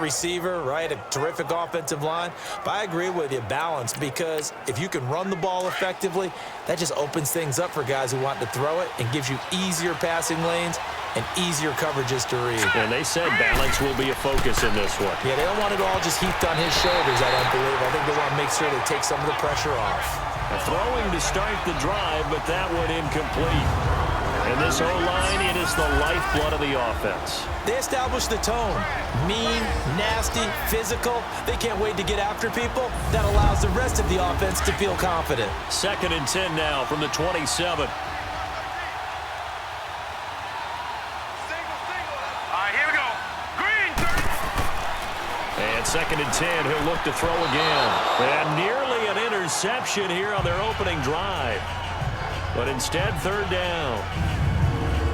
receiver, right? A terrific offensive line. But I agree with you, balance, because if you can run the ball effectively, that just opens things up for guys who want to throw it and gives you easier passing lanes and easier coverages to read. And they said balance will be a focus in this one. Yeah, they don't want it all just heaped on his shoulders, I don't believe. I think they want to make sure they take some of the pressure off. Throwing to start the drive, but that one incomplete. And this O-line, it is the lifeblood of the offense. They established the tone. Mean, nasty, physical. They can't wait to get after people. That allows the rest of the offense to feel confident. 2nd and 10 now from the 27. And 2nd and 10, he'll look to throw again. And nearly an interception here on their opening drive. But instead, 3rd down.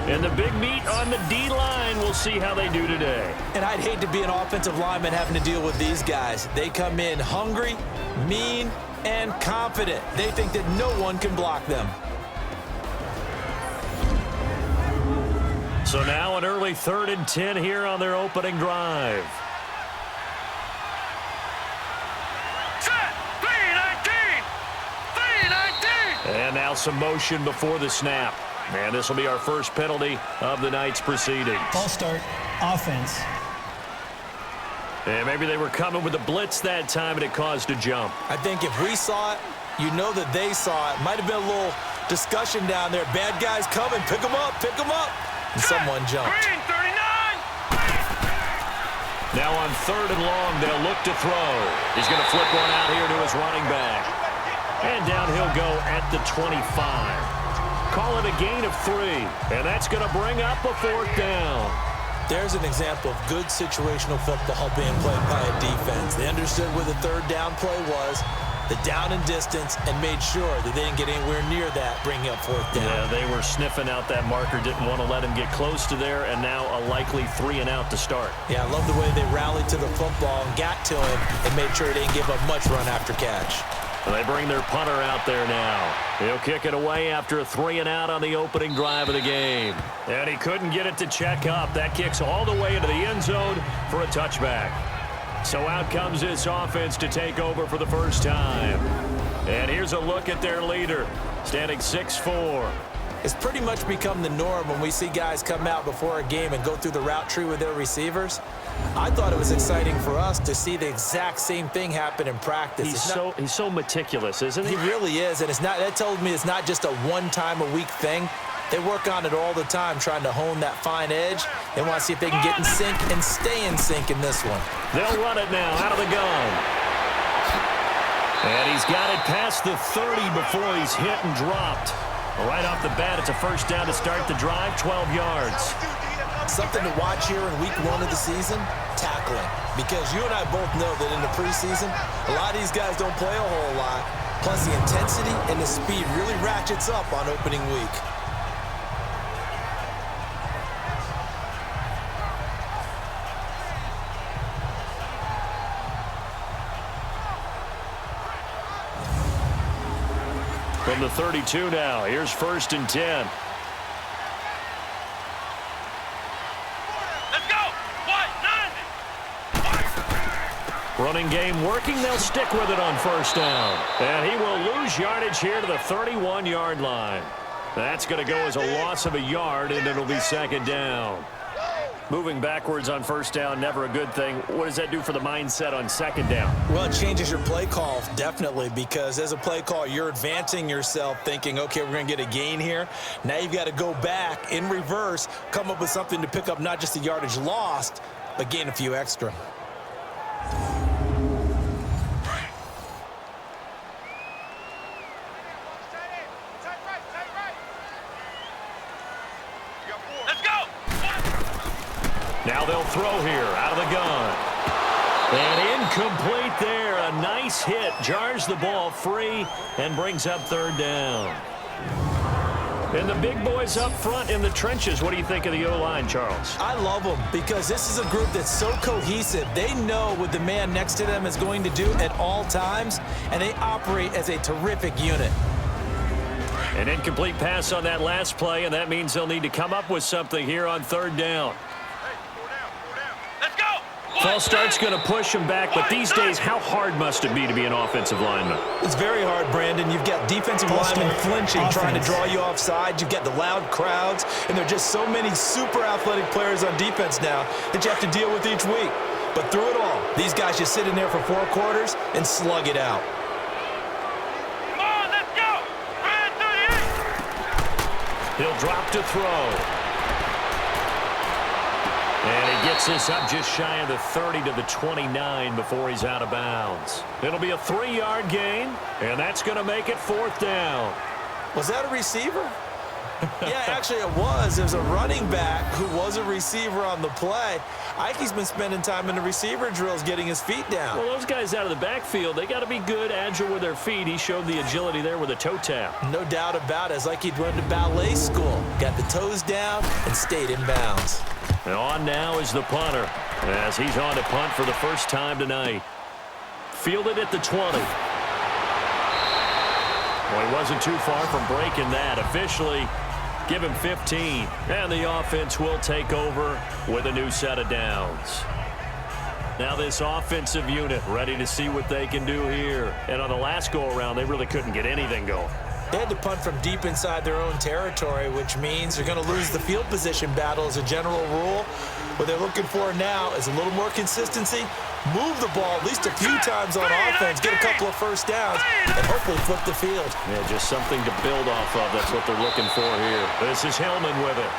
And the big meat on the D-line, we'll see how they do today. And I'd hate to be an offensive lineman having to deal with these guys. They come in hungry, mean, and confident. They think that no one can block them. So now an early 3rd and 10 here on their opening drive. And now some motion before the snap. And this will be our first penalty of the night's proceedings. False start, offense. And maybe they were coming with a blitz that time and it caused a jump. I think if we saw it, you know that they saw it. Might have been a little discussion down there. Bad guys coming. Pick them up. Pick them up. And someone jumped. Now on 3rd and long, they'll look to throw. He's going to flip one out here to his running back. And down he'll go at the 25. Call it a gain of 3. And that's going to bring up a 4th down. There's an example of good situational football being played by a defense. They understood where the 3rd down play was, the down and distance, and made sure that they didn't get anywhere near that, bringing up 4th down. Yeah, they were sniffing out that marker, didn't want to let him get close to there, and now a likely 3 and out to start. Yeah, I love the way they rallied to the football and got to him and made sure they didn't give up much run after catch. And they bring their punter out there now. He'll kick it away after a 3 and out on the opening drive of the game. And he couldn't get it to check up. That kicks all the way into the end zone for a touchback. So out comes this offense to take over for the first time. And here's a look at their leader, standing 6'4". It's pretty much become the norm when we see guys come out before a game and go through the route tree with their receivers. I thought it was exciting for us to see the exact same thing happen in practice. He's so meticulous, isn't he? He really is, and that tells me it's not just a one-time-a-week thing. They work on it all the time, trying to hone that fine edge. They want to see if they can get in sync and stay in sync in this one. They'll run it now out of the gun. And he's got it past the 30 before he's hit and dropped. Right off the bat, it's a 1st down to start the drive, 12 yards. Something to watch here in week 1 of the season, tackling. Because you and I both know that in the preseason, a lot of these guys don't play a whole lot. Plus, the intensity and the speed really ratchets up on opening week. From the 32 now, here's 1st and 10. Running game working. They'll stick with it on 1st down. And he will lose yardage here to the 31-yard line. That's going to go as a loss of a yard, and it'll be 2nd down. Moving backwards on 1st down, never a good thing. What does that do for the mindset on 2nd down? Well, it changes your play call, definitely, because as a play call, you're advancing yourself thinking, okay, we're going to get a gain here. Now you've got to go back in reverse, come up with something to pick up not just the yardage lost, but gain a few extra. Now they'll throw here out of the gun. And incomplete there. A nice hit. Jars the ball free and brings up 3rd down. And the big boys up front in the trenches. What do you think of the O-line, Charles? I love them because this is a group that's so cohesive. They know what the man next to them is going to do at all times, and they operate as a terrific unit. An incomplete pass on that last play, and that means they'll need to come up with something here on 3rd down. False start's going to push him back, but these days, how hard must it be to be an offensive lineman? It's very hard, Brandon. You've got defensive linemen flinching, trying to draw you offside. You've got the loud crowds, and there are just so many super athletic players on defense now that you have to deal with each week. But through it all, these guys just sit in there for 4 quarters and slug it out. Come on, let's go! 38! He'll drop to throw. And he gets this up just shy of the 30 to the 29 before he's out of bounds. It'll be a 3-yard gain, and that's going to make it 4th down. Was that a receiver? Yeah, actually it was. There's a running back who was a receiver on the play. Ikey's been spending time in the receiver drills getting his feet down. Well, those guys out of the backfield, they got to be good, agile with their feet. He showed the agility there with a toe tap. No doubt about it. It's like he'd run to ballet school. Got the toes down and stayed in bounds. And on now is the punter as he's on to punt for the first time tonight. Fielded at the 20. Well, he wasn't too far from breaking that. Officially, give him 15. And the offense will take over with a new set of downs. Now this offensive unit ready to see what they can do here. And on the last go-around, they really couldn't get anything going. They had to punt from deep inside their own territory, which means they're going to lose the field position battle as a general rule. What they're looking for now is a little more consistency, move the ball at least a few times on offense, get a couple of first downs, and hopefully flip the field. Yeah, just something to build off of. That's what they're looking for here. This is Hillman with it.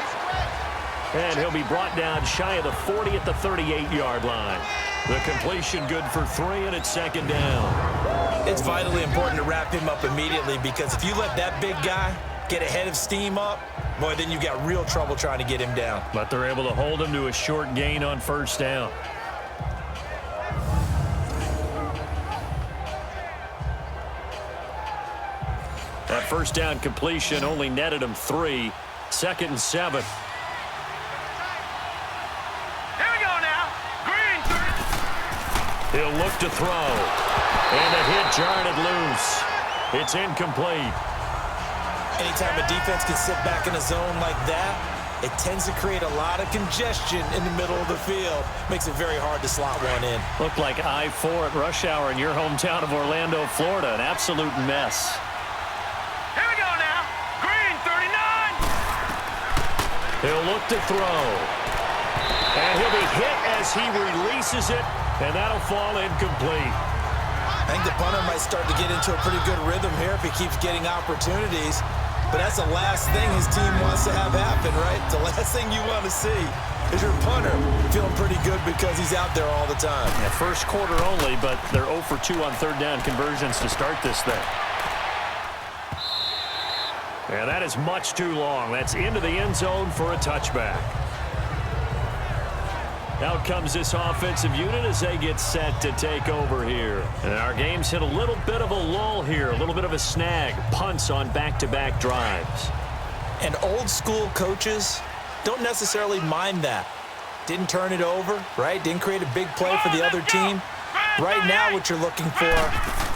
And he'll be brought down shy of the 40 at the 38-yard line. The completion good for 3, and it's 2nd down. It's vitally important to wrap him up immediately because if you let that big guy get ahead of steam up, boy, then you've got real trouble trying to get him down. But they're able to hold him to a short gain on 1st down. That 1st down completion only netted him 3. 2nd and 7. Here we go now. Green. He'll look to throw. And the hit jarred it loose. It's incomplete. Anytime a defense can sit back in a zone like that, it tends to create a lot of congestion in the middle of the field. Makes it very hard to slot one in. Looked like I-4 at rush hour in your hometown of Orlando, Florida. An absolute mess. Here we go now. Green, 39. He'll look to throw. And he'll be hit as he releases it, and that'll fall incomplete. I think the punter might start to get into a pretty good rhythm here if he keeps getting opportunities. But that's the last thing his team wants to have happen, right? The last thing you want to see is your punter feeling pretty good because he's out there all the time. Yeah, first quarter only, but they're 0 for 2 on 3rd down conversions to start this thing. And that is much too long. That's into the end zone for a touchback. Out comes this offensive unit as they get set to take over here. And our game's hit a little bit of a lull here, a little bit of a snag. Punts on back-to-back drives. And old school coaches don't necessarily mind that. Didn't turn it over, right? Didn't create a big play for the other team. Right now what you're looking for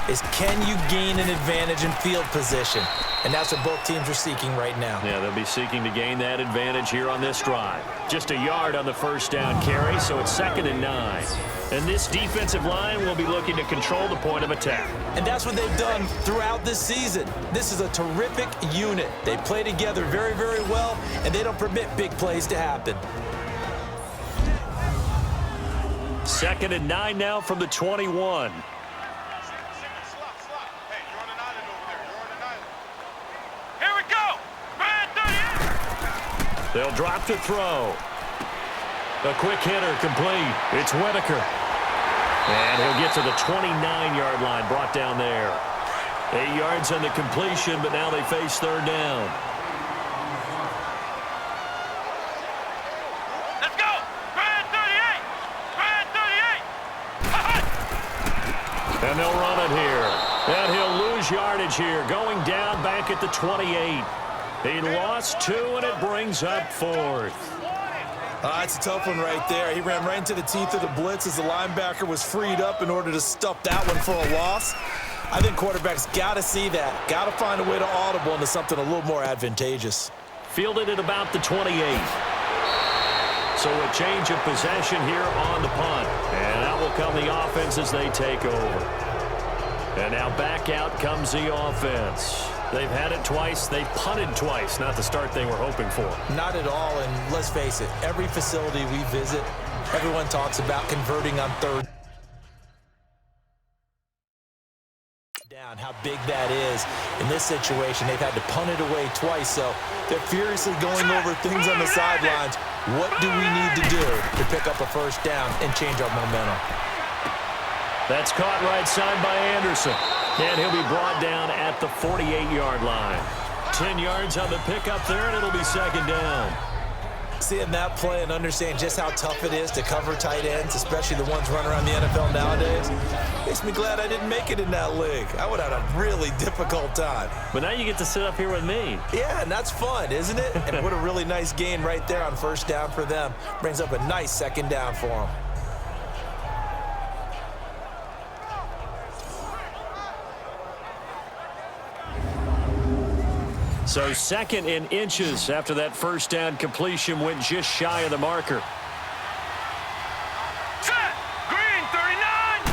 is can you gain an advantage in field position? And that's what both teams are seeking right now. Yeah, they'll be seeking to gain that advantage here on this drive. Just a yard on the 1st down carry, so it's 2nd and 9. And this defensive line will be looking to control the point of attack. And that's what they've done throughout this season. This is a terrific unit. They play together very, very well, and they don't permit big plays to happen. 2nd and 9 now from the 21. They'll drop to throw. A quick hitter complete. It's Whitaker. And he'll get to the 29-yard line, brought down there. 8 yards on the completion, but now they face 3rd down. Let's go. Brad 38. Brad 38. And they'll run it here. And he'll lose yardage here, going down back at the 28. He lost 2, and it brings up 4th. It's a tough one right there. He ran right into the teeth of the blitz as the linebacker was freed up in order to stop that one for a loss. I think quarterbacks got to see that. Got to find a way to audible into something a little more advantageous. Fielded at about the 28. So a change of possession here on the punt. come the offense as they take over. And now back out comes the offense. They've had it twice. They punted twice. Not the start they were hoping for. Not at all, and let's face it, every facility we visit, everyone talks about converting on third down, how big that is. In this situation, they've had to punt it away twice, so they're furiously going over things on the sidelines. What do we need to do to pick up a first down and change our momentum? That's caught right side by Anderson. And he'll be brought down at the 48-yard line. 10 yards on the pickup there, and it'll be second down. Seeing that play and understand just how tough it is to cover tight ends, especially the ones running around the NFL nowadays, makes me glad I didn't make it in that league. I would have had a really difficult time. But now you get to sit up here with me. Yeah, and that's fun, isn't it? And what a really nice gain right there on first down for them. Brings up a nice second down for them. So second in inches after that first down completion went just shy of the marker. Set. Green 39.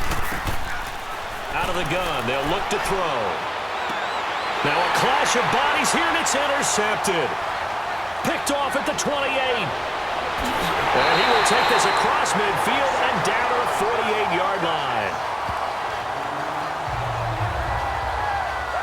Out of the gun. They'll look to throw. Now a clash of bodies here, and it's intercepted. Picked off at the 28. And he will take this across midfield and down to the 48-yard line.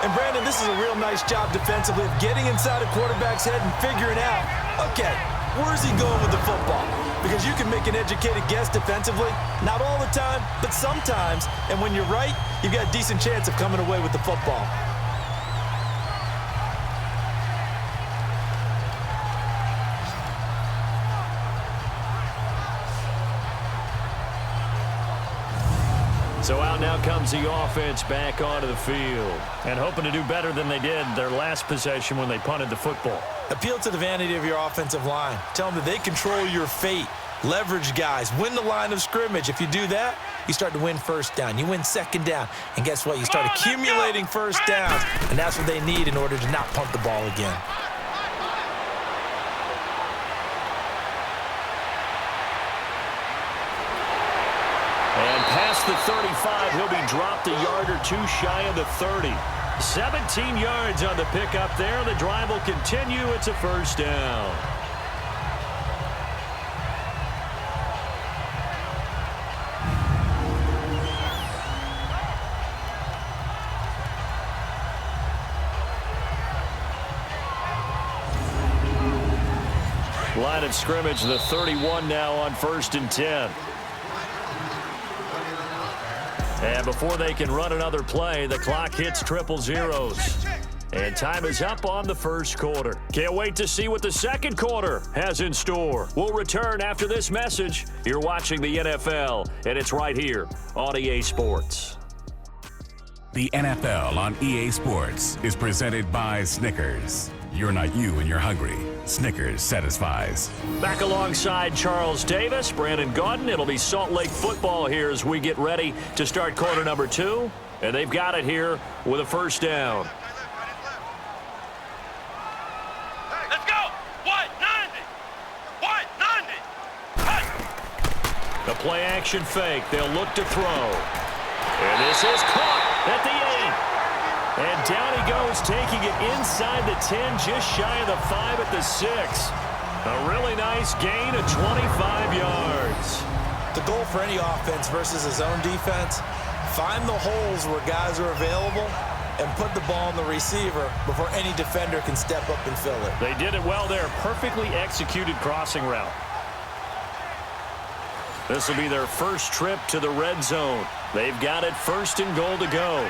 And, Brandon, this is a real nice job defensively of getting inside a quarterback's head and figuring out, okay, where's he going with the football? Because you can make an educated guess defensively, not all the time, but sometimes. And when you're right, you've got a decent chance of coming away with the football. So out now comes the offense back onto the field and hoping to do better than they did their last possession when they punted the football. Appeal to the vanity of your offensive line. Tell them that they control your fate. Leverage guys. Win the line of scrimmage. If you do that, you start to win first down. You win second down. And guess what? You start accumulating first downs. And that's what they need in order to not punt the ball again. And past the 35, he'll be dropped a yard or two shy of the 30. 17 yards on the pickup there. The drive will continue. It's a first down. Line of scrimmage, the 31 now on 1st and 10. And before they can run another play, the clock hits triple zeros. And time is up on the first quarter. Can't wait to see what the second quarter has in store. We'll return after this message. You're watching the NFL, and it's right here on EA Sports. The NFL on EA Sports is presented by Snickers. You're not you when you're hungry. Snickers satisfies. Back alongside Charles Davis, Brandon Gaudin. It'll be Salt Lake football here as we get ready to start quarter number 2. And they've got it here with a first down. Let's go. White 90. White 90. The play action fake. They'll look to throw. And this is caught at the 8. And down he goes, taking it inside the 10, just shy of the 5 at the 6. A really nice gain of 25 yards. The goal for any offense versus a zone defense, find the holes where guys are available and put the ball on the receiver before any defender can step up and fill it. They did it well there. Perfectly executed crossing route. This will be their first trip to the red zone. They've got it 1st and goal to go.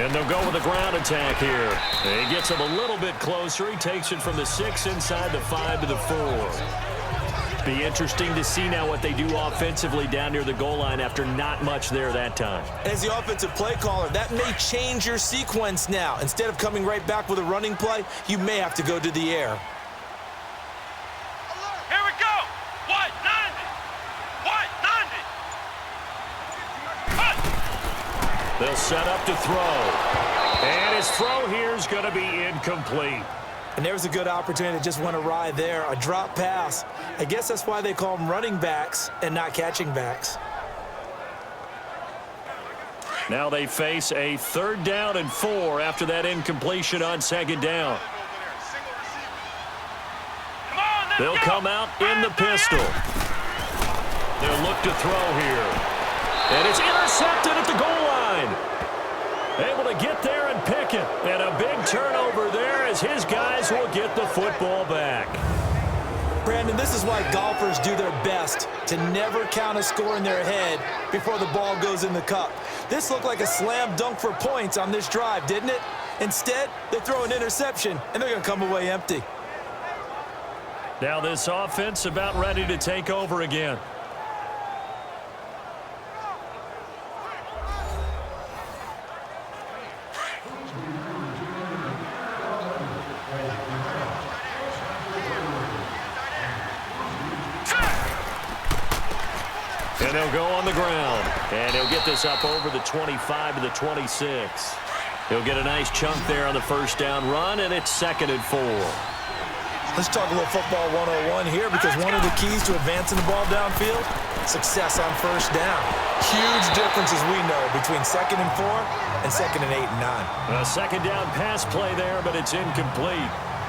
And they'll go with a ground attack here. And he gets him a little bit closer. He takes it from the 6 inside the 5 to the 4. Be interesting to see now what they do offensively down near the goal line after not much there that time. As the offensive play caller, that may change your sequence now. Instead of coming right back with a running play, you may have to go to the air. Here we go. White 90. White 90. They'll set up to throw. And his throw here is going to be incomplete. And there was a good opportunity that just went awry there. A drop pass. I guess that's why they call them running backs and not catching backs. Now they face a 3rd down and 4 after that incompletion on 2nd down. They'll come out in the pistol. They'll look to throw here. And it's intercepted at the goal line. Able to get there and pick it. And a big turnover there as his guys will get the football back. Brandon, this is why golfers do their best to never count a score in their head before the ball goes in the cup. This looked like a slam dunk for points on this drive, didn't it? Instead, they throw an interception, and they're going to come away empty. Now this offense about ready to take over again. And they'll go on the ground. And he'll get this up over the 25 to the 26. He'll get a nice chunk there on the 1st down run, and it's 2nd and 4. Let's talk a little football 101 here, because one of the keys to advancing the ball downfield, success on 1st down. Huge difference, as we know, between 2nd and 4 and 2nd and 8 and 9. A 2nd down pass play there, but it's incomplete.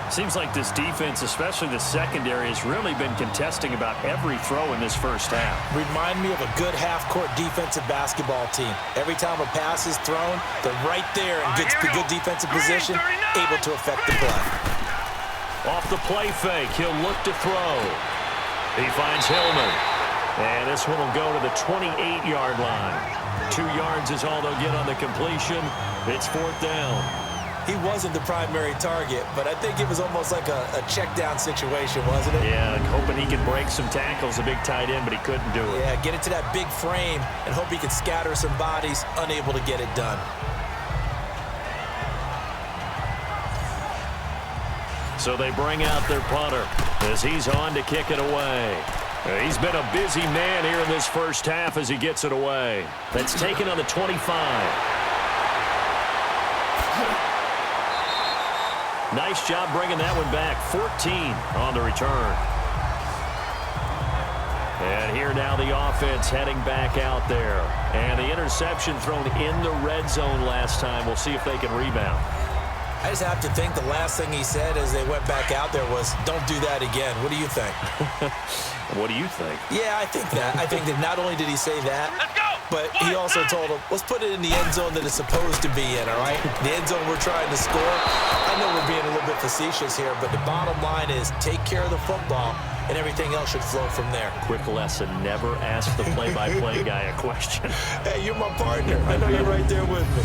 Seems like this defense, especially the secondary, has really been contesting about every throw in this 1st half. Remind me of a good half-court defensive basketball team. Every time a pass is thrown, they're right there in good defensive position, able to affect the play. Off the play fake, he'll look to throw. He finds Hillman. And this one will go to the 28-yard line. 2 yards is all they'll get on the completion. It's 4th down. He wasn't the primary target, but I think it was almost like a check down situation, wasn't it? Yeah, hoping he could break some tackles, a big tight end, but he couldn't do it. Yeah, get it to that big frame and hope he could scatter some bodies, unable to get it done. So they bring out their punter as he's on to kick it away. He's been a busy man here in this 1st half as he gets it away. That's taken on the 25. Nice job bringing that one back. 14 on the return. And here now the offense heading back out there. And the interception thrown in the red zone last time. We'll see if they can rebound. I just have to think the last thing he said as they went back out there was, don't do that again. What do you think? What do you think? Yeah, I think that. I think that not only did he say that, but he also told him, let's put it in the end zone that it's supposed to be in, all right? The end zone we're trying to score. I know we're being a little bit facetious here, but the bottom line is take care of the football, and everything else should flow from there. Quick lesson, never ask the play-by-play guy a question. Hey, you're my partner. I know you're right there with me.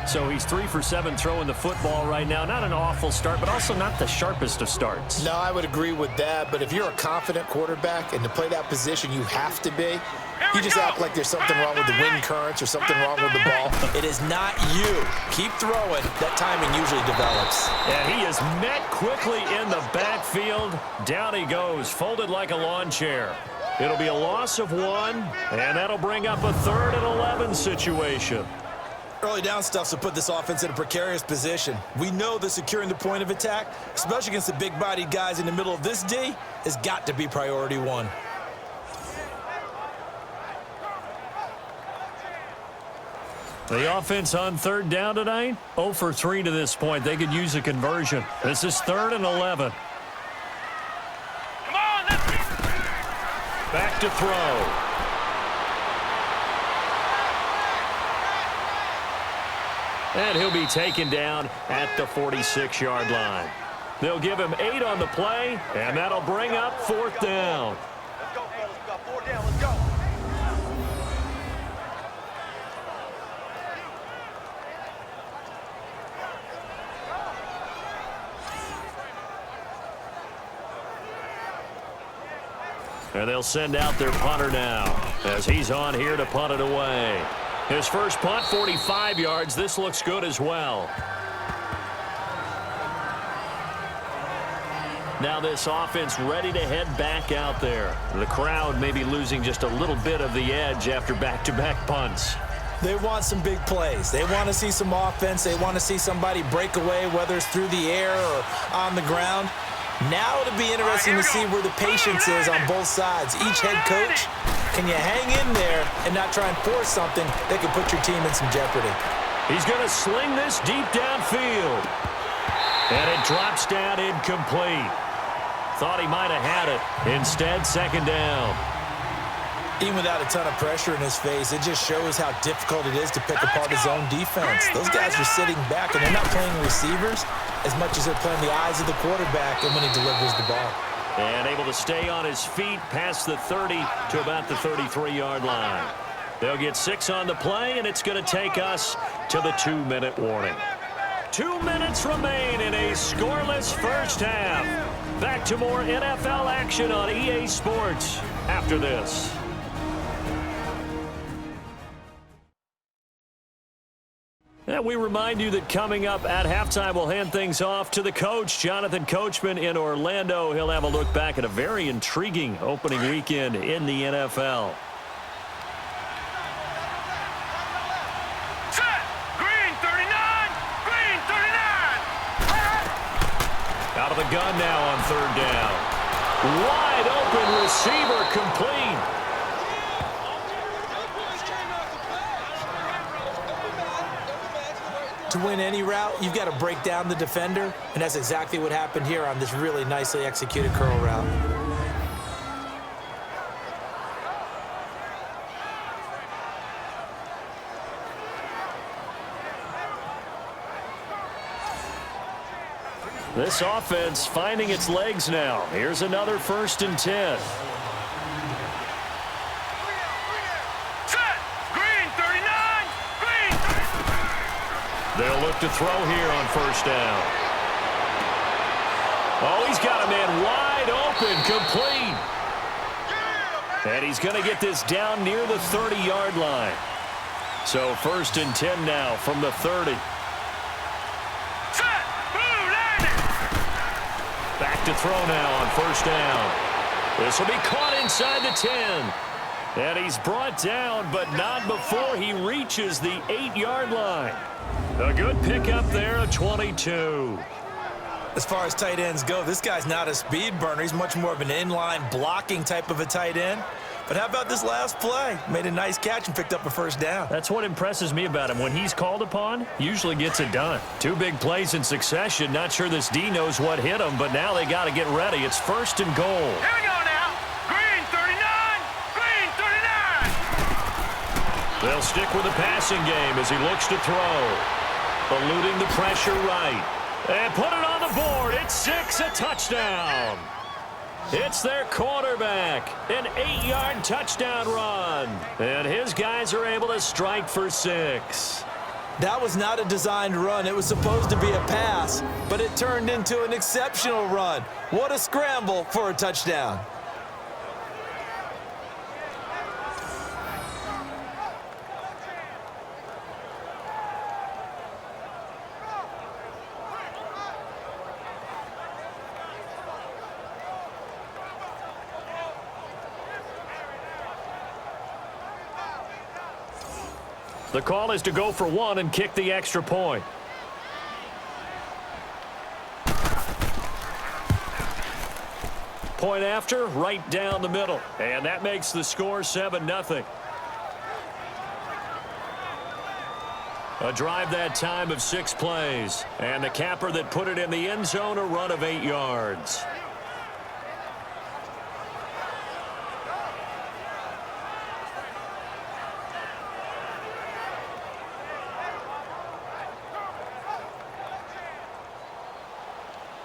So he's 3 for 7 throwing the football right now. Not an awful start, but also not the sharpest of starts. No, I would agree with that. But if you're a confident quarterback and to play that position you have to be, you just act like there's something wrong with the wind currents or something wrong with the ball. It is not you. Keep throwing. That timing usually develops. And he is met quickly in the backfield. Down he goes, folded like a lawn chair. It'll be a loss of 1, and that'll bring up a 3rd and 11 situation. Early down stuff to put this offense in a precarious position. We know that securing the point of attack, especially against the big-bodied guys in the middle of this D, has got to be priority 1. The offense on 3rd down tonight, 0 for 3 to this point. They could use a conversion. This is 3rd and 11. Come on, let's get... Back to throw. And he'll be taken down at the 46-yard line. They'll give him 8 on the play, and that'll bring up 4th down. Let's go, fellas. We got 4 down. Let's go. And they'll send out their punter now as he's on here to punt it away. His first punt, 45 yards. This looks good as well. Now this offense ready to head back out there. The crowd may be losing just a little bit of the edge after back-to-back punts. They want some big plays. They want to see some offense. They want to see somebody break away, whether it's through the air or on the ground. Now it'll be interesting to see where the patience is on both sides. Each head coach, can you hang in there and not try and force something that could put your team in some jeopardy? He's going to sling this deep downfield. And it drops down incomplete. Thought he might have had it. Instead, second down. Even without a ton of pressure in his face, it just shows how difficult it is to pick apart his own defense. Those guys are sitting back, and they're not playing receivers as much as they're playing the eyes of the quarterback and when he delivers the ball. And able to stay on his feet past the 30 to about the 33-yard line. They'll get 6 on the play, and it's going to take us to the 2-minute warning. 2 minutes remain in a scoreless first half. Back to more NFL action on EA Sports after this. And we remind you that coming up at halftime, we'll hand things off to the coach, Jonathan Coachman in Orlando. He'll have a look back at a very intriguing opening weekend in the NFL. Set. Green 39. Green 39. Out of the gun now on third down. Wide open receiver complete. To win any route, you've got to break down the defender, and that's exactly what happened here on this really nicely executed curl route. This offense finding its legs now. Here's another 1st and 10. Set. Green 39. Green 39. They'll look to throw here on first down. Oh, he's got a man wide open, complete. And he's going to get this down near the 30-yard line. So 1st and 10 now from the 30. Set. Blue landing. Back to throw now on first down. This will be caught inside the 10. And he's brought down, but not before he reaches the 8-yard line. A good pickup there, a 22. As far as tight ends go, this guy's not a speed burner. He's much more of an inline blocking type of a tight end. But how about this last play? Made a nice catch and picked up a first down. That's what impresses me about him. When he's called upon, usually gets it done. 2 big plays in succession. Not sure this D knows what hit him, but now they got to get ready. It's 1st and goal. Here we go now. Green 39. Green 39. They'll stick with the passing game as he looks to throw. Eluding the pressure right. And put it on the board. It's 6, a touchdown. It's their quarterback. An 8-yard touchdown run. And his guys are able to strike for 6. That was not a designed run. It was supposed to be a pass, but it turned into an exceptional run. What a scramble for a touchdown. The call is to go for 1 and kick the extra point. Point after, right down the middle. And that makes the score 7-0. A drive that time of 6 plays. And the capper that put it in the end zone, a run of 8 yards.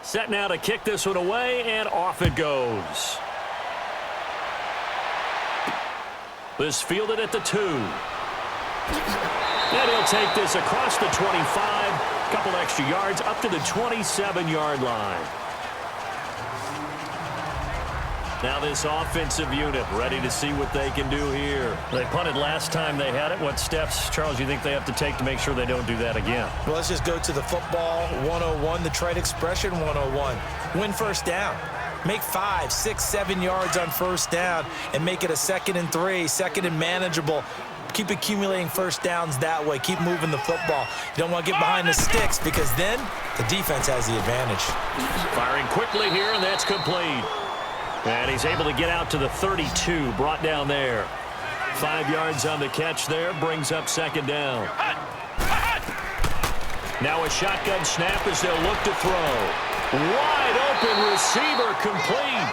Set now to kick this one away, and off it goes. This fielded at the 2. And he'll take this across the 25, a couple extra yards up to the 27-yard line. Now this offensive unit ready to see what they can do here. They punted last time they had it. What steps, Charles, you think they have to take to make sure they don't do that again? Well, let's just go to the football 101, the trite expression 101. Win first down. Make 5, 6, 7 yards on first down and make it a 2nd and 3, 2nd and manageable. Keep accumulating first downs that way. Keep moving the football. You don't want to get behind the sticks because then the defense has the advantage. Firing quickly here, and that's complete. And he's able to get out to the 32, brought down there. 5 yards on the catch there, brings up second down. Now a shotgun snap as they'll look to throw. Wide open receiver, complete.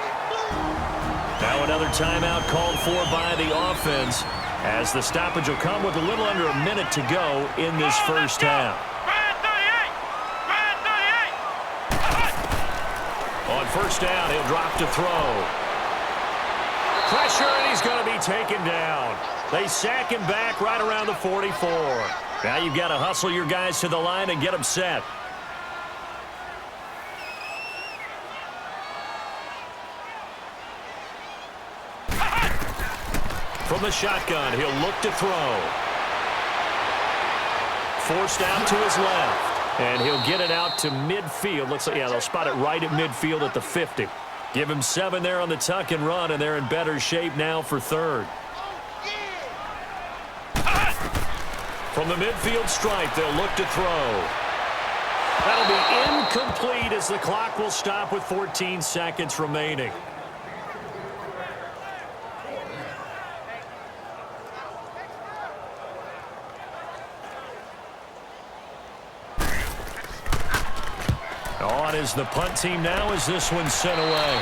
Now another timeout called for by the offense as the stoppage will come with a little under a minute to go in this first half. On first down, he'll drop to throw. Pressure, and he's going to be taken down. They sack him back right around the 44. Now you've got to hustle your guys to the line and get them set. From the shotgun, he'll look to throw. Forced out to his left. And he'll get it out to midfield. Looks like, yeah, they'll spot it right at midfield at the 50. Give him 7 there on the tuck and run, and they're in better shape now for third. From the midfield stripe, they'll look to throw. That'll be incomplete as the clock will stop with 14 seconds remaining. On is the punt team now as this one's sent away.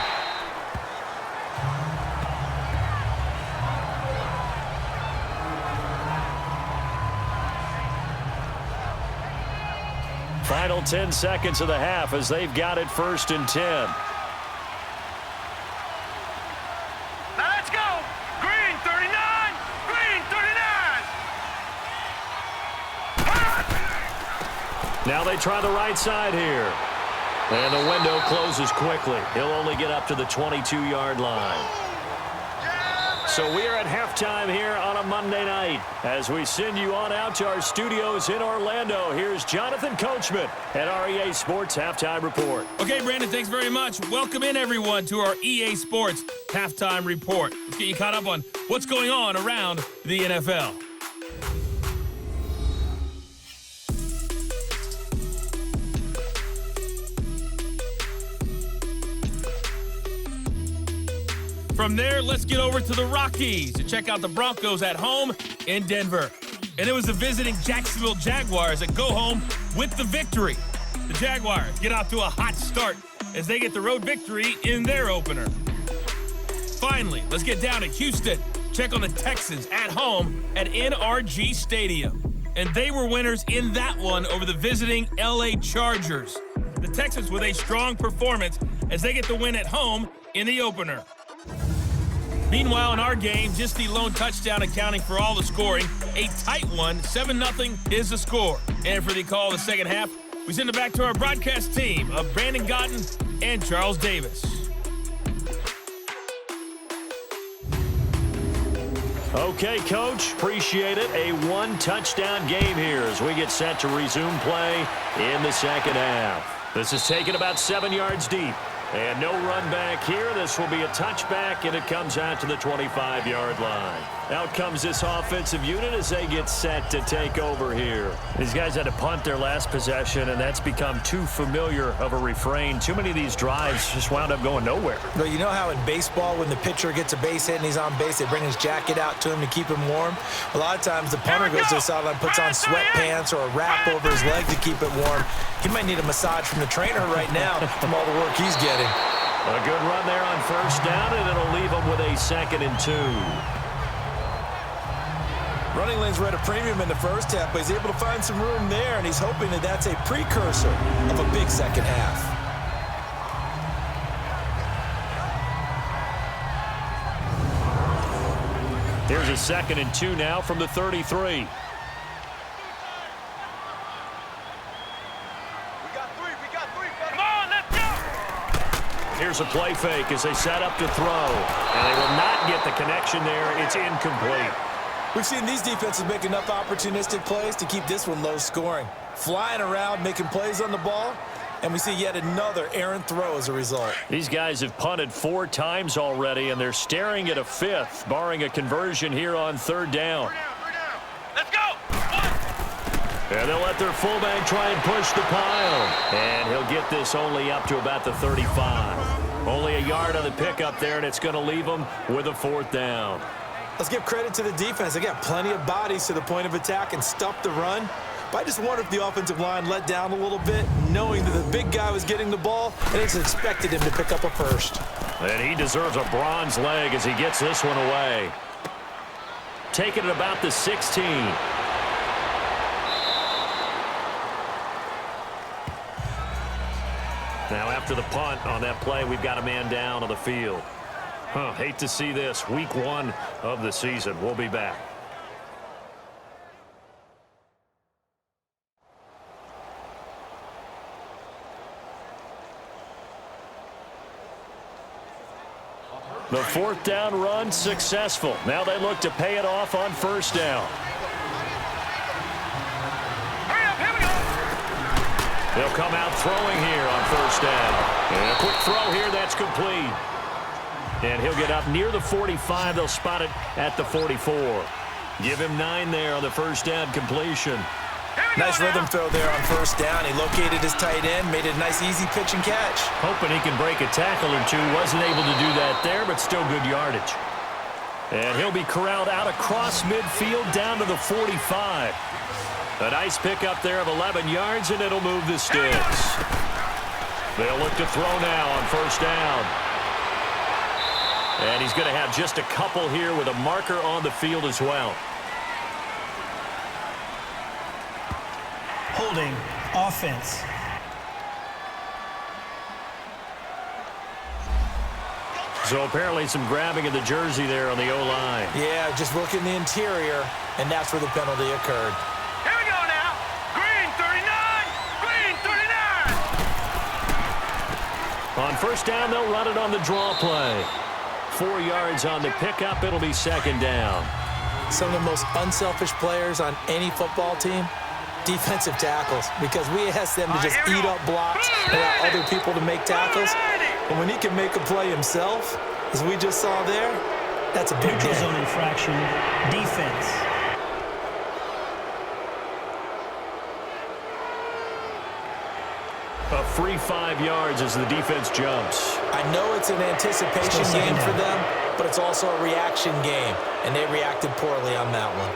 Final 10 seconds of the half as they've got it 1st and 10. Now let's go. Green 39. Green 39. Now they try the right side here. And the window closes quickly. He'll only get up to the 22-yard line. So we are at halftime here on a Monday night. As we send you on out to our studios in Orlando, here's Jonathan Coachman at our EA Sports Halftime Report. Okay, Brandon, thanks very much. Welcome in, everyone, to our EA Sports Halftime Report. Let's get you caught up on what's going on around the NFL. From there, let's get over to the Rockies to check out the Broncos at home in Denver. And it was the visiting Jacksonville Jaguars that go home with the victory. The Jaguars get off to a hot start as they get the road victory in their opener. Finally, let's get down to Houston. Check on the Texans at home at NRG Stadium. And they were winners in that one over the visiting LA Chargers. The Texans with a strong performance as they get the win at home in the opener. Meanwhile, in our game, just the lone touchdown accounting for all the scoring. A tight one, 7-0 is the score. And for the call of the second half, we send it back to our broadcast team of Brandon Gotten and Charles Davis. Okay, Coach, appreciate it. A one-touchdown game here as we get set to resume play in the second half. This is taken about 7 yards deep. And no run back here. This will be a touchback, and it comes out to the 25-yard line. Out comes this offensive unit as they get set to take over here. These guys had to punt their last possession, and that's become too familiar of a refrain. Too many of these drives just wound up going nowhere. But you know how in baseball, when the pitcher gets a base hit and he's on base, they bring his jacket out to him to keep him warm? A lot of times the punter goes to the sideline, puts on sweatpants or a wrap over his leg to keep it warm. He might need a massage from the trainer right now from all the work he's getting. A good run there on first down, and it'll leave him with a 2nd and 2. Running lanes were at a premium in the first half, but he's able to find some room there, and he's hoping that that's a precursor of a big second half. Here's a 2nd and 2 now from the 33. Here's a play fake as they set up to throw. And they will not get the connection there. It's incomplete. We've seen these defenses make enough opportunistic plays to keep this one low scoring. Flying around, making plays on the ball, and we see yet another errant throw as a result. These guys have punted 4 times already, and they're staring at a 5th, barring a conversion here on 3rd down. And they'll let their fullback try and push the pile. And he'll get this only up to about the 35. Only a yard on the pickup there, and it's going to leave them with a 4th down. Let's give credit to the defense. They got plenty of bodies to the point of attack and stop the run. But I just wonder if the offensive line let down a little bit, knowing that the big guy was getting the ball, and it's expected him to pick up a first. And he deserves a bronze leg as he gets this one away. Taking it about the 16. Now after the punt on that play, we've got a man down on the field. Hate to see this. Week 1 of the season. We'll be back. The 4th down run successful. Now they look to pay it off on 1st down. Hurry up, here we go. They'll come out throwing here on 1st down. And a quick throw here, that's complete. And he'll get up near the 45. They'll spot it at the 44. Give him 9 there on the 1st down completion. Nice rhythm throw there on 1st down. He located his tight end, made it a nice easy pitch and catch. Hoping he can break a tackle or two. Wasn't able to do that there, but still good yardage. And he'll be corralled out across midfield down to the 45. A nice pickup there of 11 yards, and it'll move the sticks. They'll look to throw now on 1st down. And he's going to have just a couple here with a marker on the field as well. Holding offense. So apparently some grabbing of the jersey there on the O-line. Yeah, just look in the interior, and that's where the penalty occurred. Here we go now. Green 39. Green 39. On 1st down, they'll run it on the draw play. 4 yards on the pickup. It'll be 2nd down. Some of the most unselfish players on any football team, defensive tackles, because we ask them to just eat up blocks and allow other people to make tackles. And when he can make a play himself, as we just saw there, that's a big Neutral game. zone infraction. Defense. A free 5 yards as the defense jumps. I know it's an anticipation game for them, but it's also a reaction game, and they reacted poorly on that one.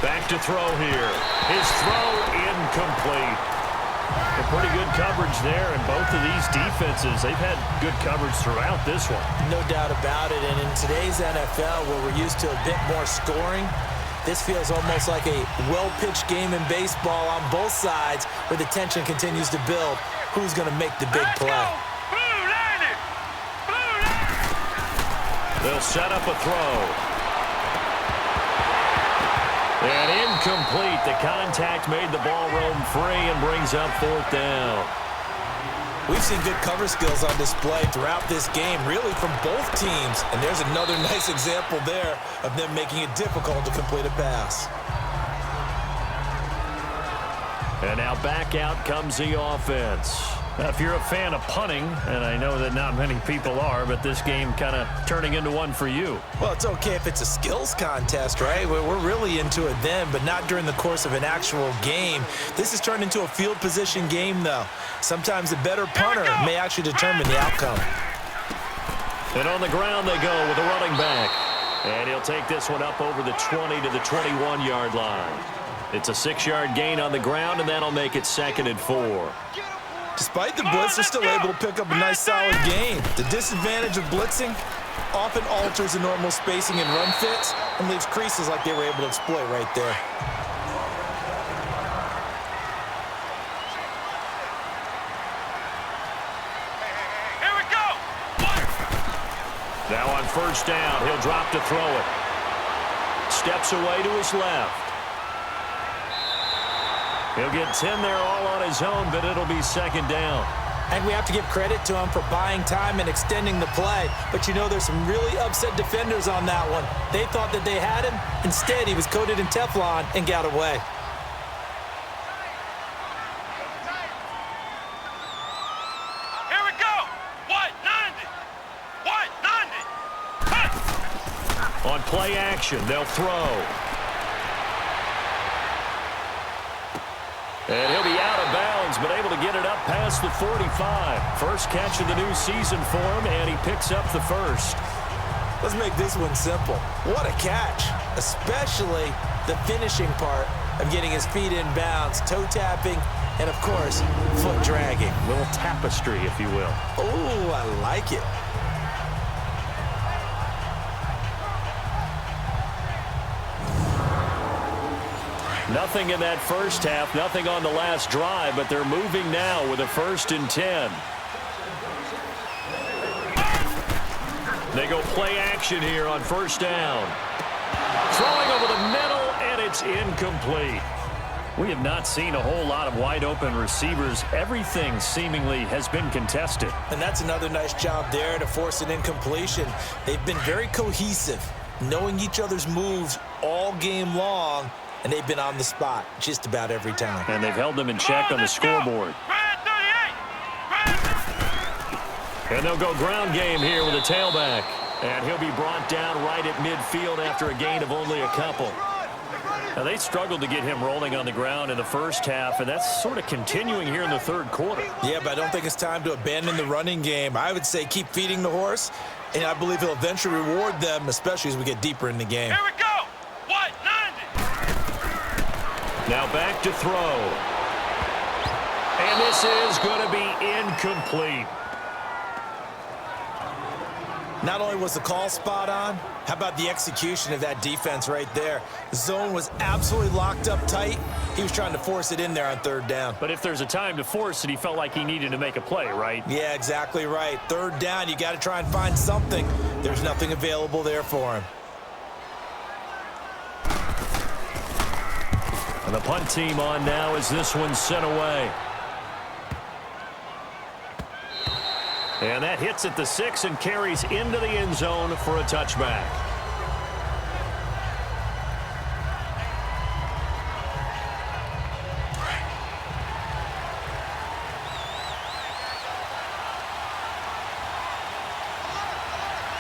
Back to throw here. His throw incomplete. A pretty good coverage there, and both of these defenses, they've had good coverage throughout this one. No doubt about it, and in today's NFL, where we're used to a bit more scoring, this feels almost like a well-pitched game in baseball on both sides, where the tension continues to build. Who's going to make the big play? They'll set up a throw. And incomplete. The contact made the ball roam free and brings up 4th down. We've seen good cover skills on display throughout this game, really from both teams. And there's another nice example there of them making it difficult to complete a pass. And now back out comes the offense. Now, if you're a fan of punting, and I know that not many people are, but this game kind of turning into one for you. Well, it's okay if it's a skills contest, right? We're really into it then, but not during the course of an actual game. This has turned into a field position game, though. Sometimes the better punter may actually determine the outcome. And on the ground they go with a running back. And he'll take this one up over the 20 to the 21-yard line. It's a 6-yard gain on the ground, and that'll make it 2nd and 4. Despite the blitz, they're still able to pick up a nice, solid gain. The disadvantage of blitzing often alters the normal spacing and run fits and leaves creases like they were able to exploit right there. Here we go. Now on 1st down, he'll drop to throw it. Steps away to his left. He'll get 10 there all on his own, but it'll be 2nd down. And we have to give credit to him for buying time and extending the play. But you know, there's some really upset defenders on that one. They thought that they had him. Instead, he was coated in Teflon and got away. On play action, they'll throw. And he'll be out of bounds, but able to get it up past the 45. First catch of the new season for him, and he picks up the first. Let's make this one simple. What a catch, especially the finishing part of getting his feet in bounds, toe tapping, and of course, foot dragging. A little tapestry, if you will. Oh, I like it. Nothing in that first half, nothing on the last drive, but they're moving now with a 1st and 10. They go play action here on 1st down. Throwing over the middle, and it's incomplete. We have not seen a whole lot of wide-open receivers. Everything seemingly has been contested. And that's another nice job there to force an incompletion. They've been very cohesive, knowing each other's moves all game long, and they've been on the spot just about every time. And they've held them in check on the scoreboard. And they'll go ground game here with a tailback. And he'll be brought down right at midfield after a gain of only a couple. Now, they struggled to get him rolling on the ground in the first half, and that's sort of continuing here in the third quarter. Yeah, but I don't think it's time to abandon the running game. I would say keep feeding the horse, and I believe he'll eventually reward them, especially as we get deeper in the game. Here we go. What? 90. Now back to throw. And this is going to be incomplete. Not only was the call spot on, how about the execution of that defense right there? The zone was absolutely locked up tight. He was trying to force it in there on 3rd down. But if there's a time to force it, he felt like he needed to make a play, right? Yeah, exactly right. 3rd down, you got to try and find something. There's nothing available there for him. And the punt team on now as this one's sent away. And that hits at the 6 and carries into the end zone for a touchback.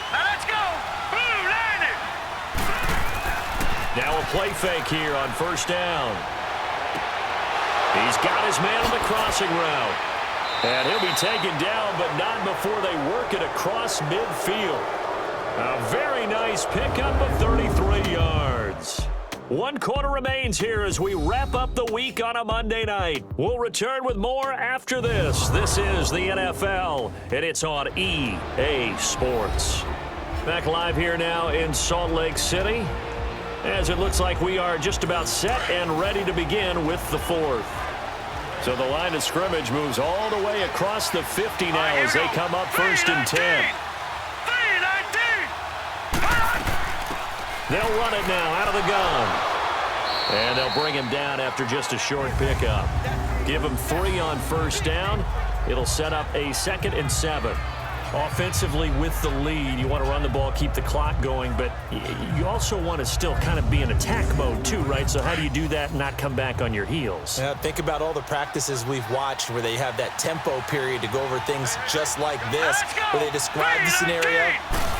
Now let's go. Boom, landed. Now a play fake here on 1st down. He's got his man on the crossing route. And he'll be taken down, but not before they work it across midfield. A very nice pickup of 33 yards. 1 quarter remains here as we wrap up the week on a Monday night. We'll return with more after this. This is the NFL, and it's on EA Sports. Back live here now in Salt Lake City, as it looks like we are just about set and ready to begin with the 4th. So the line of scrimmage moves all the way across the 50 now as they come up 1st and 10. They'll run it now out of the gun. And they'll bring him down after just a short pickup. Give him 3 on 1st down. It'll set up a 2nd and 7. Offensively with the lead, you want to run the ball, keep the clock going, but you also want to still kind of be in attack mode too, right? So how do you do that and not come back on your heels? Yeah, think about all the practices we've watched where they have that tempo period to go over things just like this, where they describe the scenario,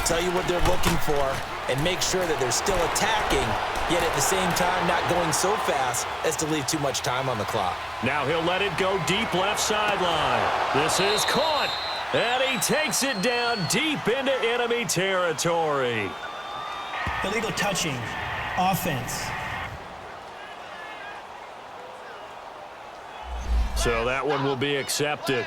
tell you what they're looking for, and make sure that they're still attacking, yet at the same time not going so fast as to leave too much time on the clock. Now he'll let it go deep left sideline. This is caught. And he takes it down deep into enemy territory. Illegal touching. Offense. So that one will be accepted.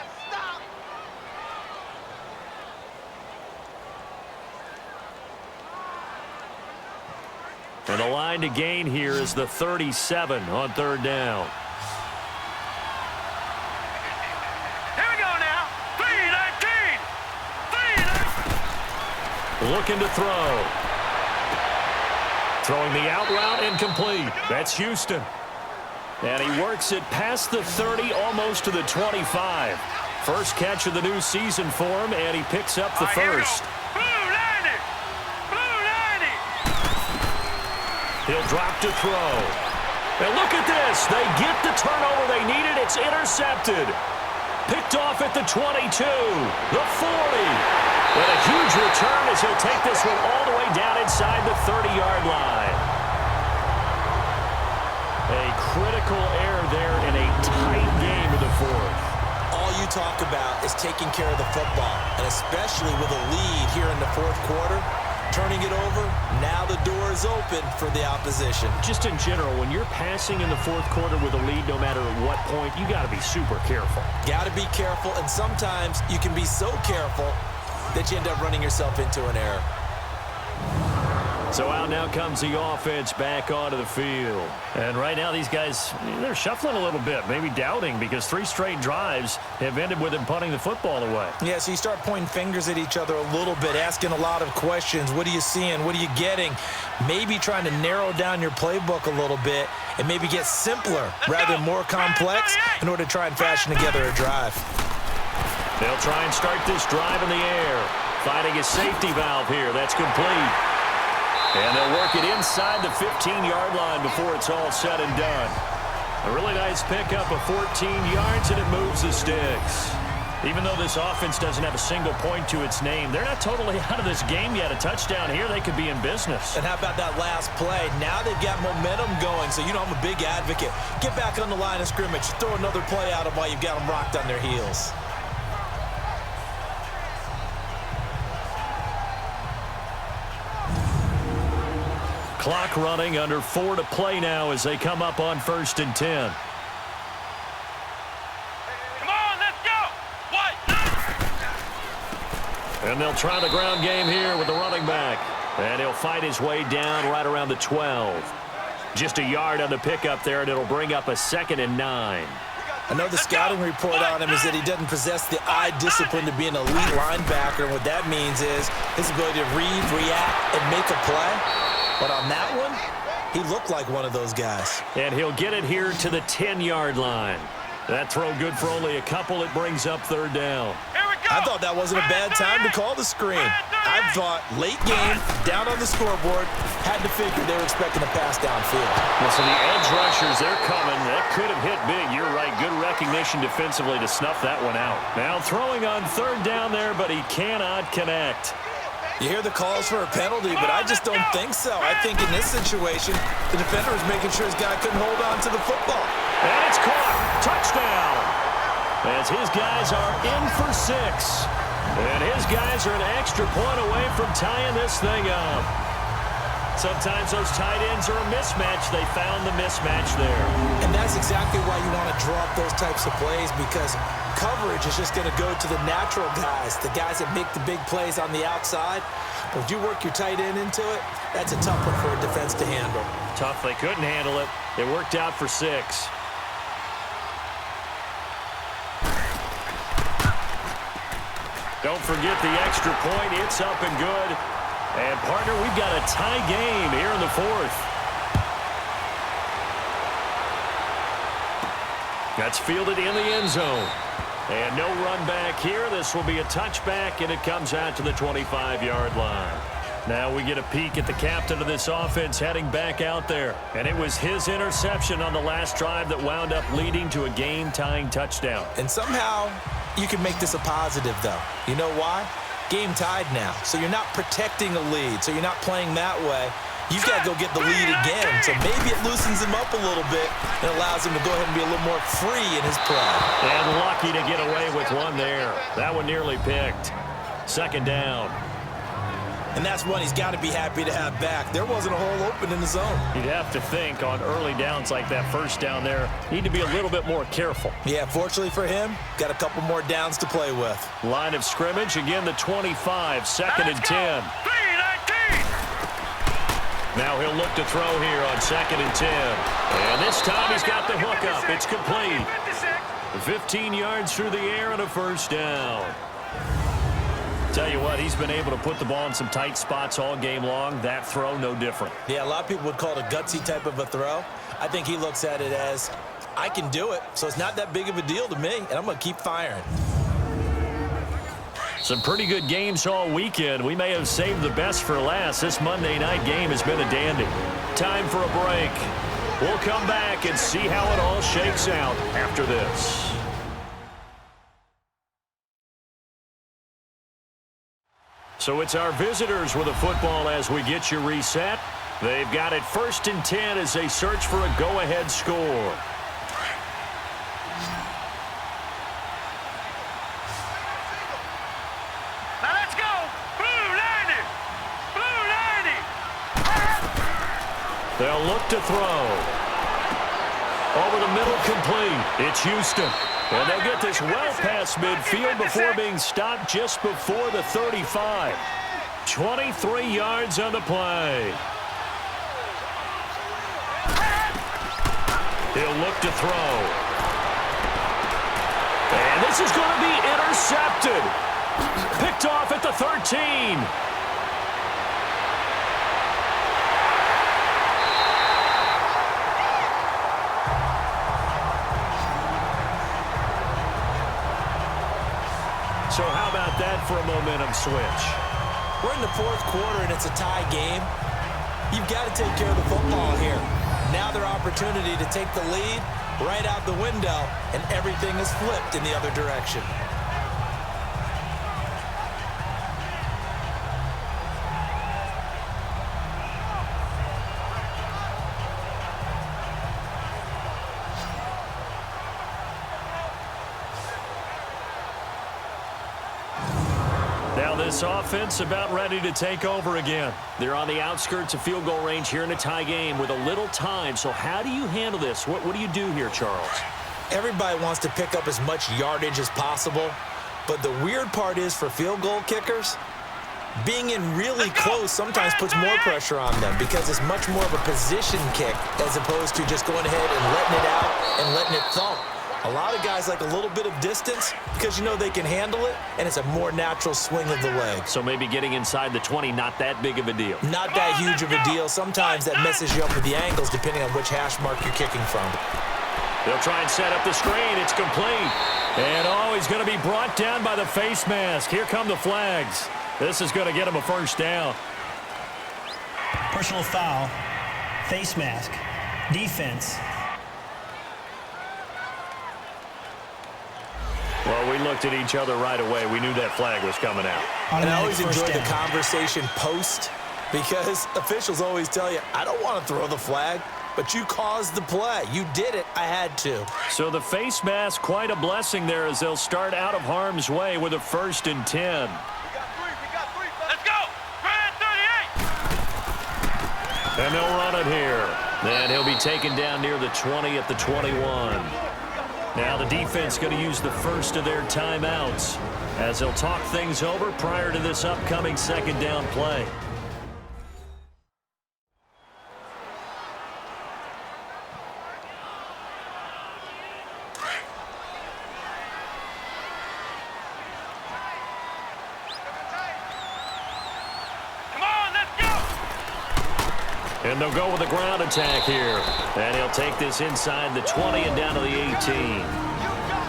And the line to gain here is the 37 on 3rd down. Looking to throw. Throwing the out route incomplete. That's Houston. And he works it past the 30, almost to the 25. First catch of the new season for him, and he picks up the first. He'll drop to throw. And look at this. They get the turnover they needed. It's intercepted. Picked off at the 22, the 40. And a huge return as he'll take this one all the way down inside the 30-yard line. A critical error there in a tight game of the fourth. All you talk about is taking care of the football, and especially with a lead here in the fourth quarter, turning it over, now the door is open for the opposition. Just in general, when you're passing in the fourth quarter with a lead, no matter at what point, you got to be super careful. Got to be careful, and sometimes you can be so careful that you end up running yourself into an error. So out now comes the offense back onto the field. And right now these guys, they're shuffling a little bit, maybe doubting, because 3 straight drives have ended with them punting the football away. Yeah, so you start pointing fingers at each other a little bit, asking a lot of questions. What are you seeing? What are you getting? Maybe trying to narrow down your playbook a little bit and maybe get simpler rather than more complex in order to try and fashion together a drive. They'll try and start this drive in the air. Finding a safety valve here. That's complete. And they'll work it inside the 15-yard line before it's all said and done. A really nice pickup of 14 yards, and it moves the sticks. Even though this offense doesn't have a single point to its name, they're not totally out of this game yet. A touchdown here, they could be in business. And how about that last play? Now they've got momentum going, so you know I'm a big advocate. Get back on the line of scrimmage. Throw another play at them while you've got them rocked on their heels. Clock running, under 4 to play now as they come up on 1st and 10. Come on, let's go. What? And they'll try the ground game here with the running back. And he'll fight his way down right around the 12. Just a yard on the pickup there, and it'll bring up a 2nd and 9. I know the scouting report on him is that he doesn't possess the eye discipline to be an elite linebacker. And what that means is his ability to read, react, and make a play. But on that one, he looked like one of those guys. And he'll get it here to the 10-yard line. That throw good for only a couple. It brings up 3rd down. Here we go. I thought that wasn't a bad time to call the screen. I thought late game, down on the scoreboard, had to figure they were expecting a pass downfield. Well, so the edge rushers, they're coming. That could have hit big. You're right. Good recognition defensively to snuff that one out. Now throwing on 3rd down there, but he cannot connect. You hear the calls for a penalty, but I just don't think so. I think in this situation, the defender was making sure his guy couldn't hold on to the football. And it's caught. Touchdown. As his guys are in for 6. And his guys are an extra point away from tying this thing up. Sometimes those tight ends are a mismatch. They found the mismatch there. And that's exactly why you want to draw up those types of plays, because coverage is just going to go to the natural guys, the guys that make the big plays on the outside. But if you work your tight end into it, that's a tough one for a defense to handle. Tough. They couldn't handle it. It worked out for 6. Don't forget the extra point. It's up and good. And, partner, we've got a tie game here in the 4th. That's fielded in the end zone. And no run back here. This will be a touchback, and it comes out to the 25-yard line. Now we get a peek at the captain of this offense heading back out there. And it was his interception on the last drive that wound up leading to a game-tying touchdown. And somehow you can make this a positive, though. You know why? Game tied now. So you're not protecting a lead. So you're not playing that way. You've got to go get the lead again. So maybe it loosens him up a little bit and allows him to go ahead and be a little more free in his play. And lucky to get away with one there. That one nearly picked. 2nd down. And that's one he's got to be happy to have back. There wasn't a hole open in the zone. You'd have to think on early downs like that 1st down there, need to be a little bit more careful. Yeah, fortunately for him, got a couple more downs to play with. Line of scrimmage, again the 25, 2nd and 10. Now he'll look to throw here on 2nd and 10. And this time he's got the hook up. It's complete. 15 yards through the air and a 1st down. Tell you what, he's been able to put the ball in some tight spots all game long. That throw, no different. Yeah, a lot of people would call it a gutsy type of a throw. I think he looks at it as, I can do it, so it's not that big of a deal to me, and I'm going to keep firing. Some pretty good games all weekend. We may have saved the best for last. This Monday night game has been a dandy. Time for a break. We'll come back and see how it all shakes out after this. So it's our visitors with a football as we get you reset. They've got it 1st and 10 as they search for a go-ahead score. Now let's go. Blue 90. Blue 90. They'll look to throw. Over the middle, complete. It's Houston. And they'll get this well past midfield before being stopped just before the 35. 23 yards on the play. He'll look to throw. And this is going to be intercepted. Picked off at the 13. So how about that for a momentum switch? We're in the 4th quarter, and it's a tie game. You've got to take care of the football here. Now their opportunity to take the lead right out the window, and everything is flipped in the other direction. Now this offense about ready to take over again. They're on the outskirts of field goal range here in a tie game with a little time. So how do you handle this? What do you do here, Charles? Everybody wants to pick up as much yardage as possible, but the weird part is for field goal kickers, being in really close sometimes puts more pressure on them because it's much more of a position kick as opposed to just going ahead and letting it out and letting it thump. A lot of guys like a little bit of distance because you know they can handle it, and it's a more natural swing of the leg. So maybe getting inside the 20, not that big of a deal. Not that huge of a deal. Sometimes that messes you up with the angles depending on which hash mark you're kicking from. They'll try and set up the screen. It's complete. And, he's going to be brought down by the face mask. Here come the flags. This is going to get him a first down. Personal foul, face mask, defense. Well, we looked at each other right away. We knew that flag was coming out. And I always Automatic enjoy first the down. conversation post because officials always tell you, I don't want to throw the flag, but you caused the play. You did it. I had to. So the face mask, quite a blessing there as they'll start out of harm's way with a 1st and 10. Let's go. Grand 38. And they'll run it here. And he'll be taken down near the 20 at the 21. Now the defense going to use the first of their timeouts as they'll talk things over prior to this upcoming 2nd down play. Come on, let's go. And they'll go with a ground attack here. And he'll take this inside the 20 and down to the 18.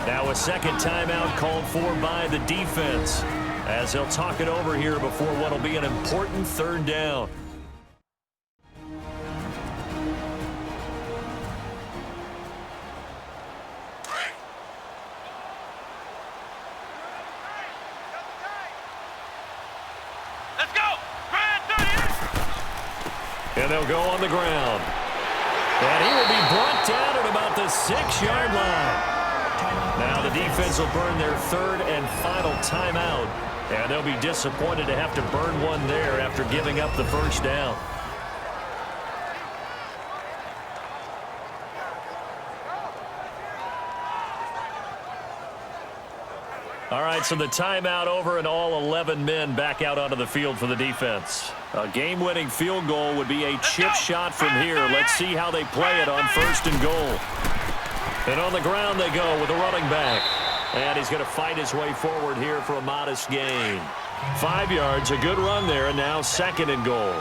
Now a 2nd timeout called for by the defense as they'll talk it over here before what will be an important 3rd down. Let's go. Grand 38. And they'll go on the ground. And he will be brought down at about the 6-yard line. Now the defense will burn their 3rd and final timeout. And they'll be disappointed to have to burn one there after giving up the 1st down. All right, so the timeout over and all 11 men back out onto the field for the defense. A game-winning field goal would be a chip shot from here. Let's see how they play it on 1st and goal. And on the ground they go with a running back. And he's going to fight his way forward here for a modest gain. 5 yards, a good run there, and now 2nd and goal.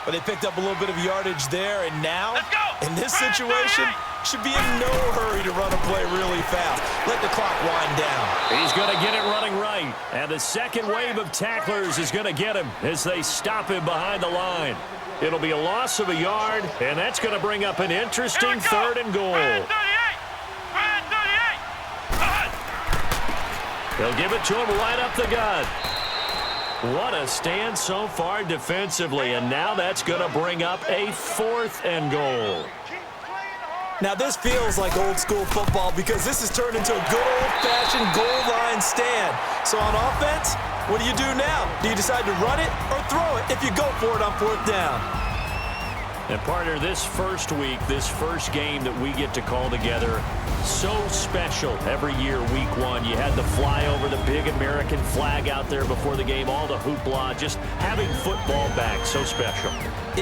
But they picked up a little bit of yardage there, and now, in this situation, should be in no hurry to run a play really fast. Let the clock wind down. He's going to get it running right. And the 2nd wave of tacklers is going to get him as they stop him behind the line. It'll be a loss of a yard, and that's going to bring up an interesting 3rd and goal. Grand 38. Grand 38. They'll give it to him right up the gut. What a stand so far defensively, and now that's going to bring up a 4th and goal. Now this feels like old school football because this has turned into a good old-fashioned goal line stand. So on offense, what do you do now? Do you decide to run it or throw it if you go for it on 4th down? And partner, this first week, this first game that we get to call together, so special every year, week 1. You had the flyover, the big American flag out there before the game, all the hoopla, just having football back, so special.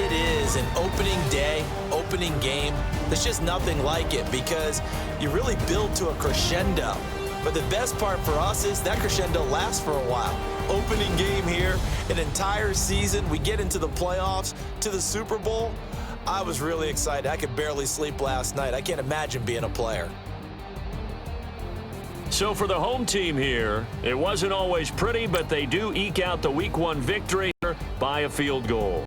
It is an opening day, opening game. There's just nothing like it because you really build to a crescendo. But the best part for us is that crescendo lasts for a while. Opening game here, an entire season. We get into the playoffs, to the Super Bowl. I was really excited. I could barely sleep last night. I can't imagine being a player. So for the home team here, it wasn't always pretty, but they do eke out the week 1 victory by a field goal.